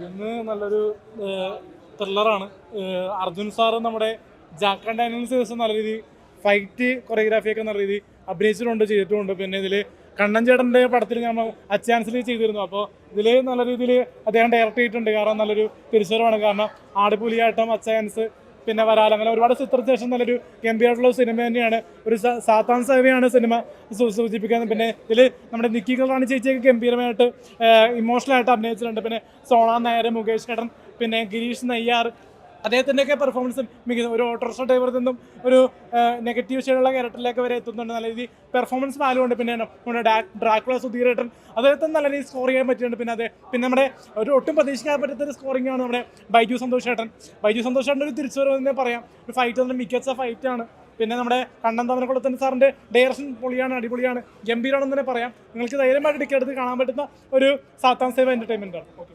ഇന്ന് നല്ലൊരു ത്രില്ലറാണ്. അർജുൻ സാറ് നമ്മുടെ ജാക്ക് ആൻഡ് ഡാനിയൽസ് ദിവസം നല്ല രീതിയിൽ ഫൈറ്റ് കൊറിയോഗ്രാഫിയൊക്കെ നല്ല രീതിയിൽ അഭിനയിച്ചിട്ടുണ്ട്, ചെയ്തിട്ടുമുണ്ട്. പിന്നെ ഇതിൽ കണ്ണൻ ചേട്ടൻ്റെ പടത്തിൽ നമ്മൾ അച്ചാൻസിൽ ചെയ്തിരുന്നു. അപ്പോൾ ഇതിൽ നല്ല രീതിയിൽ അദ്ദേഹം ഡയറക്റ്റ് ചെയ്തിട്ടുണ്ട്. കാരണം നല്ലൊരു തിരിച്ചുവരവാണ്. കാരണം ആടുപുലിയാട്ടം, അച്ചാൻസ്, പിന്നെ വരാൽ, അങ്ങനെ ഒരുപാട് ചിത്രത്തിന് ശേഷം നല്ലൊരു ഗംഭീരമായിട്ടുള്ള സിനിമ തന്നെയാണ്. ഒരു സാത്താൻ സേവയാണ് സിനിമ സൂചിപ്പിക്കുന്നത്. പിന്നെ ഇതിൽ നമ്മുടെ നിക്കി റാണി ചേച്ചിയൊക്കെ ഗംഭീരമായിട്ട് ഇമോഷണലായിട്ട് അഭിനയിച്ചിട്ടുണ്ട്. പിന്നെ സോണാ നായർ, മുകേഷ് ചേട്ടൻ, പിന്നെ ഗിരീഷ് നയ്യാർ, അദ്ദേഹത്തിൻ്റെയൊക്കെ പെർഫോമൻസ് മികച്ച ഒരു ഓട്ടോറിക്ഷ ഡ്രൈവറിൽ നിന്നും ഒരു നെഗറ്റീവ് ഷെയ്ഡുള്ള ക്യാരക്ടറിലേക്ക് വരെ എത്തുന്നുണ്ട്. നല്ല രീതിയിൽ പെർഫോമൻസ് വാല്യൂ ഉണ്ട്. പിന്നെ നമ്മുടെ ഡ്രാക്കുള സുധീരേട്ടൻ, അദ്ദേഹത്തിന് നല്ല രീതിയിൽ സ്കോർ ചെയ്യാൻ പറ്റിയിട്ടുണ്ട്. പിന്നെ നമ്മുടെ ഒരു ഒട്ടും പ്രതീക്ഷിക്കാൻ പറ്റാത്തൊരു സ്കോറിംഗ് ആണ് നമ്മുടെ ബൈജു സന്തോഷ് ചേട്ടൻ ഒരു തിരിച്ചുവരവ് തന്നെ പറയാം. ഒരു ഫൈറ്റ് തന്നെ മികച്ച ഫൈറ്റാണ്. പിന്നെ നമ്മുടെ കണ്ണൻ തമനക്കുളത്തൻ സാറിൻ്റെ ഡയറക്ഷൻ പൊളിയാണ്, അടിപൊളിയാണ്, ഗംഭീരമാണെന്ന് തന്നെ പറയാം. നിങ്ങൾക്ക് ധൈര്യമായിട്ട് ടിക്കറ്റ് എടുത്ത് കാണാൻ പറ്റുന്ന ഒരു സാത്താൻ സേവ എൻ്റർടൈൻമെൻറ്റാണ്. ഓക്കെ.